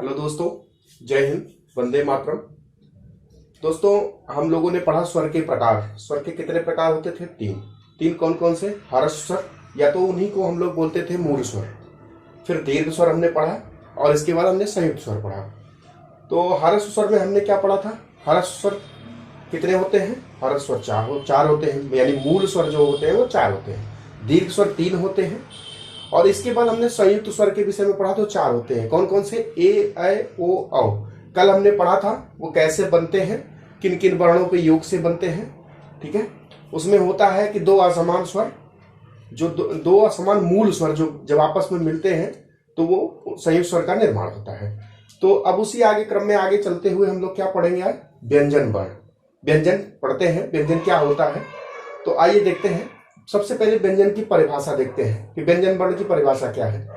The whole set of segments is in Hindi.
हेलो दोस्तों, जय हिंद, वंदे मातरम। दोस्तों, हम लोगों ने पढ़ा स्वर के प्रकार। स्वर के कितने प्रकार होते थे? तीन कौन कौन से? हर्ष स्वर, या तो उन्हीं को हम लोग बोलते थे मूल स्वर। फिर दीर्घ स्वर हमने पढ़ा और इसके बाद हमने संयुक्त स्वर पढ़ा। तो हर्ष स्वर में हमने क्या पढ़ा था? हर्ष स्वर कितने होते हैं? हर्ष स्वर चार होते हैं, यानी मूल स्वर जो होते हैं वो 4 होते हैं। दीर्घ स्वर 3 होते हैं और इसके बाद हमने संयुक्त स्वर के विषय में पढ़ा तो 4 होते हैं। कौन कौन से? ए, ऐ, ओ, औ। कल हमने पढ़ा था वो कैसे बनते हैं, किन किन वर्णों के योग से बनते हैं। ठीक है, उसमें होता है कि 2 असमान स्वर, जो दो असमान मूल स्वर जो जब आपस में मिलते हैं तो वो संयुक्त स्वर का निर्माण होता है। तो अब उसी आगे क्रम में आगे चलते हुए हम लोग क्या पढ़ेंगे आज? व्यंजन वर्ण। व्यंजन पढ़ते हैं, व्यंजन क्या होता है। तो आइए देखते हैं। सबसे पहले व्यंजन की परिभाषा देखते हैं कि व्यंजन वर्ण की परिभाषा क्या है।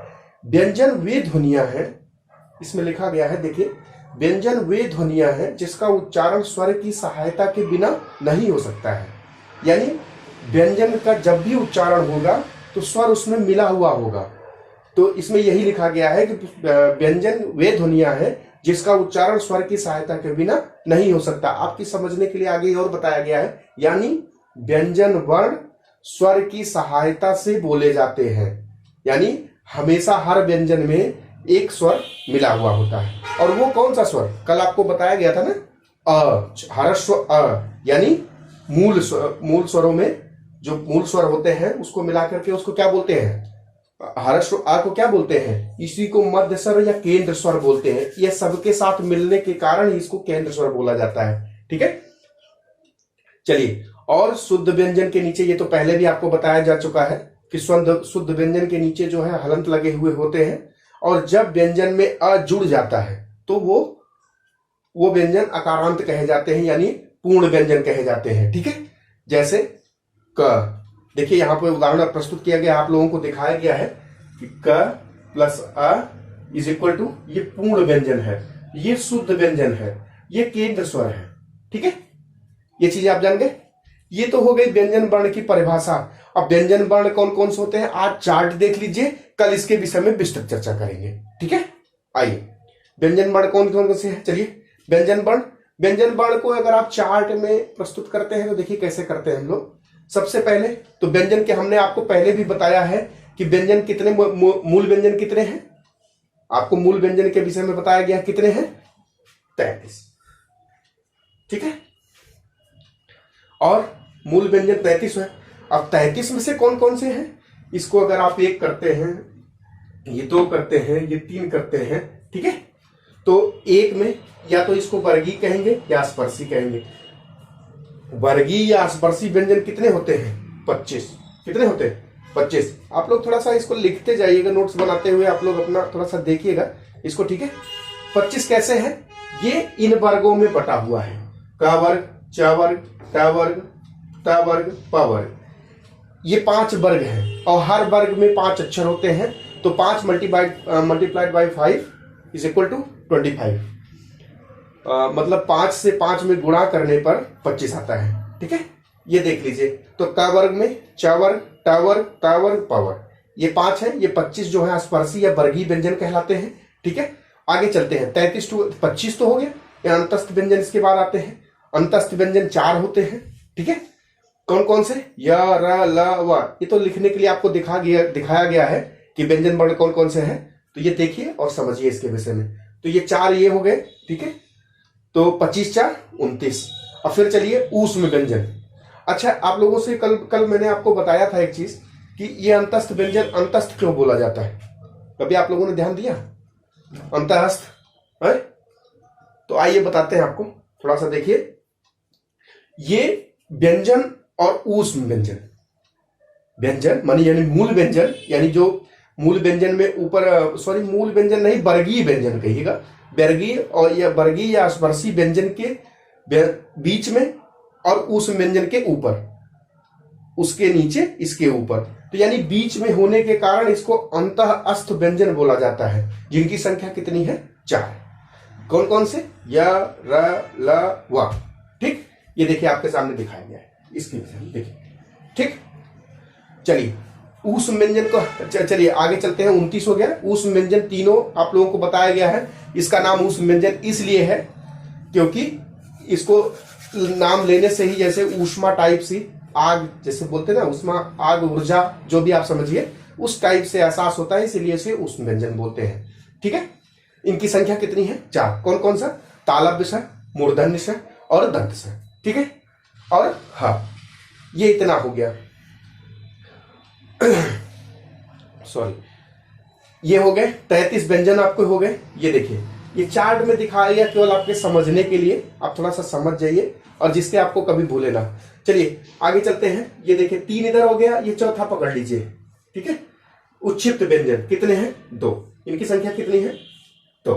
व्यंजन वे ध्वनियां हैं, इसमें लिखा गया है, देखिए, व्यंजन वे ध्वनियां हैं जिसका उच्चारण स्वर की सहायता के बिना नहीं हो सकता है। यानी व्यंजन का जब भी उच्चारण होगा तो स्वर उसमें मिला हुआ होगा। तो इसमें यही लिखा गया है कि व्यंजन वे ध्वनियां हैं जिसका उच्चारण स्वर की सहायता के बिना नहीं हो सकता। आपकी समझने के लिए आगे और बताया गया है, यानी व्यंजन वर्ण स्वर की सहायता से बोले जाते हैं। यानी हमेशा हर व्यंजन में एक स्वर मिला हुआ होता है। और वो कौन सा स्वर? कल आपको बताया गया था ना, अ, हर्ष स्वर अ, यानी मूल स्वरों में जो मूल स्वर होते हैं उसको मिलाकर के उसको क्या बोलते हैं? हर्ष आ को क्या बोलते हैं? इसी को मध्य स्वर या केंद्र स्वर बोलते हैं। यह सबके साथ मिलने के कारण ही इसको केंद्र स्वर बोला जाता है। ठीक है, चलिए। और शुद्ध व्यंजन के नीचे, ये तो पहले भी आपको बताया जा चुका है कि शुद्ध व्यंजन के नीचे जो है हलंत लगे हुए होते हैं और जब व्यंजन में अ जुड़ जाता है तो वो व्यंजन अकारांत कहे जाते हैं, यानी पूर्ण व्यंजन कहे जाते हैं। ठीक है, जैसे क। देखिए यहां पर उदाहरण प्रस्तुत किया गया, आप लोगों को दिखाया गया है कि क प्लस अ इज इक्वल टू, ये पूर्ण व्यंजन है, ये शुद्ध व्यंजन है, ये केंद्र स्वर है। ठीक है, ये चीजें आप जान गए। ये तो हो गई व्यंजन वर्ण की परिभाषा। अब व्यंजन वर्ण कौन कौन से होते हैं आज चार्ट देख लीजिए, कल इसके विषय में विस्तृत चर्चा करेंगे। ठीक है, आइए व्यंजन वर्ण कौन कौन से हैं। चलिए, व्यंजन वर्ण को अगर आप चार्ट में प्रस्तुत करते हैं तो देखिए कैसे करते हैं हम लोग। सबसे पहले तो व्यंजन के हमने आपको पहले भी बताया है कि व्यंजन कितने मूल व्यंजन कितने हैं। आपको मूल व्यंजन के विषय में बताया गया कितने हैं? 33। ठीक है, और मूल व्यंजन 33 है। अब 33 में से कौन कौन से हैं? इसको अगर आप 1 करते हैं, ये 2 करते हैं, ये 3 करते हैं। ठीक है, तो 1 में या तो इसको वर्गीय कहेंगे या स्पर्शी कहेंगे। वर्गीय या स्पर्शी व्यंजन कितने होते हैं? 25। कितने होते हैं? 25। आप लोग थोड़ा सा इसको लिखते जाइएगा, नोट्स बनाते हुए आप लोग अपना थोड़ा सा देखिएगा इसको। ठीक है, 25 कैसे है? ये इन वर्गों में बटा हुआ है, क वर्ग, च वर्ग, ट वर्ग, त वर्ग, प वर्ग। ये 5 वर्ग हैं और हर वर्ग में 5 अक्षर होते हैं। तो 5 multiplied by 5 is equal to 25। मतलब 5 से 5 में गुणा करने पर 25 आता है। ठीक है, ये देख लीजिए। तो क वर्ग में च वर्ग, ट वर्ग, त वर्ग, प वर्ग, ये 5 है। ये 25 जो है स्पर्शी या वर्गीय व्यंजन कहलाते हैं। ठीक है, आगे चलते हैं। 33 टू 25 तो हो गया, ये अंतस्थ व्यंजन इसके बाद आते हैं। अंतस्थ व्यंजन 4 होते हैं। ठीक है, कौन कौन से? य, र, ल, व। ये तो लिखने के लिए आपको दिखाया गया है कि व्यंजन वर्ण कौन कौन से हैं। तो ये देखिए और समझिए इसके विषय में। तो ये 4 ये हो गए। ठीक है, तो 25 4 29। अब फिर चलिए ऊष्म व्यंजन। अच्छा, आप लोगों से कल मैंने आपको बताया था एक चीज कि ये अंतस्थ व्यंजन अंतस्थ क्यों बोला जाता है। कभी आप लोगों ने ध्यान दिया? अंतस्थ है, तो आइए बताते हैं आपको। थोड़ा सा देखिए, ये व्यंजन और ऊष्म व्यंजन, व्यंजन मानी यानी मूल व्यंजन, यानी जो मूल व्यंजन में ऊपर, सॉरी मूल व्यंजन नहीं, वर्गीय व्यंजन कहिएगा। वर्गीय और या वर्गीय या स्पर्शी व्यंजन के बीच में और ऊष्म व्यंजन के ऊपर, उसके नीचे, इसके ऊपर। तो यानी बीच में होने के कारण इसको अंतःस्थ व्यंजन बोला जाता है, जिनकी संख्या कितनी है? 4। कौन कौन से? य, र, ल, व। ठीक, ये देखिए आपके सामने दिखाया गया है, इसकी देखिए। ठीक, चलिए ऊष्म व्यंजन को, चलिए आगे चलते हैं। 29 हो गया। ऊष्म व्यंजन तीनों आप लोगों को बताया गया है इसका नाम ऊष्म व्यंजन इसलिए है क्योंकि इसको नाम लेने से ही जैसे ऊष्मा टाइप सी आग, जैसे बोलते हैं ना ऊष्मा, आग, ऊर्जा, जो भी आप समझिए उस टाइप से एहसास होता है, इसीलिए इसे ऊष्म व्यंजन बोलते हैं। ठीक है, इनकी संख्या कितनी है? 4। कौन कौन सा? तालव्य स्वर, मूर्धन्य स्वर और दंत स्वर। ठीक है, और हाँ ये इतना हो गया। सॉरी, ये हो गए 33 व्यंजन आपको हो गए। ये देखिए, ये चार्ट में दिखा दिया केवल आपके समझने के लिए, आप थोड़ा सा समझ जाइए और जिससे आपको कभी भूले ना। चलिए आगे चलते हैं। ये देखिए 3 इधर हो गया, ये चौथा पकड़ लीजिए। ठीक है, उच्छिप्त व्यंजन कितने हैं? 2। इनकी संख्या कितनी है? 2।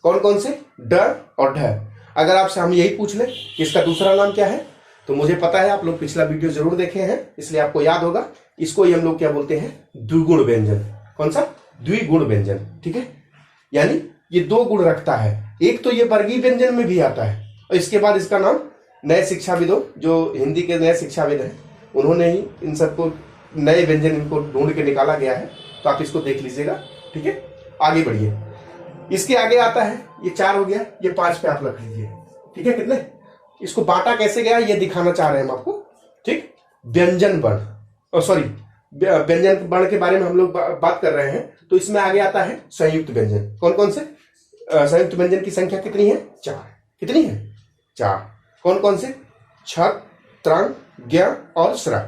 कौन कौन से? ड और ढ। अगर आपसे हम यही पूछ ले कि इसका दूसरा नाम क्या है, तो मुझे पता है आप लोग पिछला वीडियो जरूर देखे हैं, इसलिए आपको याद होगा। इसको ही हम लोग क्या बोलते हैं? द्विगुण व्यंजन। कौन सा? द्विगुण व्यंजन। ठीक है, यानी ये 2 गुण रखता है। एक तो ये वर्गीय व्यंजन में भी आता है, और इसके बाद इसका नाम नए शिक्षाविदों, जो हिंदी के नए शिक्षाविद हैं, उन्होंने ही इन सबको नए व्यंजन इनको ढूंढ के निकाला गया है, तो आप इसको देख लीजिएगा। ठीक है, आगे बढ़िए। इसके आगे आता है, ये 4 हो गया, ये 5 पे आप रख लीजिए। ठीक है, कितने? इसको बांटा कैसे गया ये दिखाना चाह रहे हैं हम आपको। ठीक, व्यंजन वर्ण, सॉरी व्यंजन वर्ण के बारे में हम लोग बात कर रहे हैं, तो इसमें आगे आता है संयुक्त व्यंजन। कौन कौन से? संयुक्त व्यंजन की संख्या कितनी है? 4। कितनी है? 4। कौन कौन से? छ, त्रंग, ज्ञ और स्र।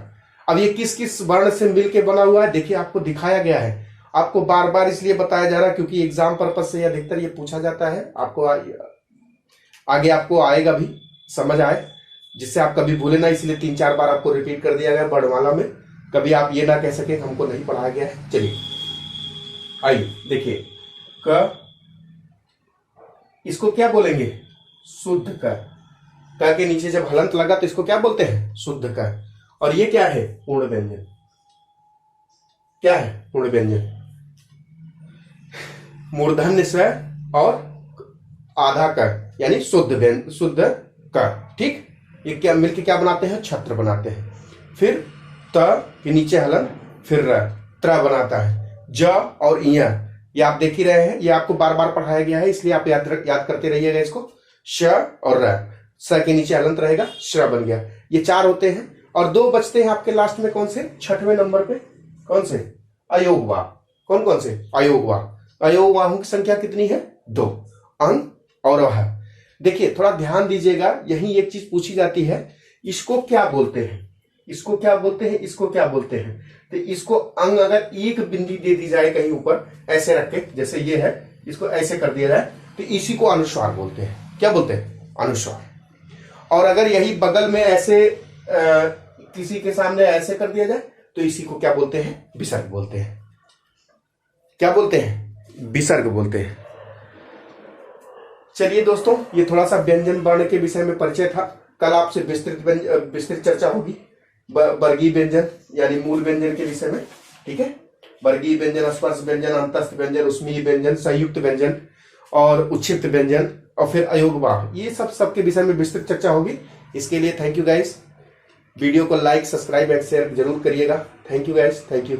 अब ये किस किस वर्ण से मिलके बना हुआ है देखिए, आपको दिखाया गया है। आपको बार बार इसलिए बताया जा रहा है क्योंकि एग्जाम पर्पज से अधिकतर ये पूछा जाता है। आपको आगे आपको आएगा भी, समझ आए, जिससे आप कभी भूले ना, इसलिए 3-4 बार आपको रिपीट कर दिया गया वर्णमाला में, कभी आप ये ना कह सके हमको नहीं पढ़ाया गया है। चलिए आइए देखिए, क, इसको क्या बोलेंगे? शुद्ध क। क के नीचे जब हलंत लगा तो इसको क्या बोलते हैं? शुद्ध क। और ये क्या है? पूर्ण व्यंजन। क्या है? पूर्ण व्यंजन। मूर्धन्य स्वर और आधा क यानी शुद्ध शुद्ध क। ठीक, ये क्या मिलके क्या बनाते हैं? छत्र बनाते हैं। फिर त के नीचे हलन, फिर र, त्र बनाता है। ज और इय, ये आप देख ही रहे हैं, ये आपको बार बार पढ़ाया गया है, इसलिए आप याद करते रहिएगा इसको। श और र, स के नीचे हलंत रहेगा, श्र बन गया। ये 4 होते हैं और 2 बचते हैं आपके लास्ट में। कौन से? 6वें नंबर पे। कौन से? अयोगवा। कौन कौन से? अयोगवा। अयोगवाहों की संख्या कितनी है? 2। अंग और वह। देखिए थोड़ा ध्यान दीजिएगा, यही एक चीज पूछी जाती है, इसको क्या बोलते हैं? इसको क्या बोलते हैं? इसको क्या बोलते हैं? तो इसको अंग अगर एक बिंदी दे दी जाए कहीं ऊपर ऐसे रख के, जैसे ये है, इसको ऐसे कर दिया जाए तो इसी को अनुस्वार बोलते हैं। क्या बोलते हैं? अनुस्वार। और अगर यही बगल में ऐसे किसी के सामने ऐसे कर दिया जाए तो इसी को क्या बोलते हैं? विसर्ग बोलते हैं। क्या बोलते हैं? विसर्ग बोलते हैं। चलिए दोस्तों, ये थोड़ा सा व्यंजन वर्ण के विषय में परिचय था। कल आपसे विस्तृत चर्चा होगी वर्गीय व्यंजन यानी मूल व्यंजन के विषय में। ठीक है, वर्गीय व्यंजन, स्पर्श व्यंजन, अंतस्थ व्यंजन, ऊष्मीय व्यंजन, संयुक्त व्यंजन और उच्छिप्त व्यंजन और फिर अयोगवाह, ये सबके विषय में विस्तृत चर्चा होगी। इसके लिए थैंक यू गाइस। वीडियो को लाइक, सब्सक्राइब एंड शेयर जरूर करिएगा। Thank you guys, thank you.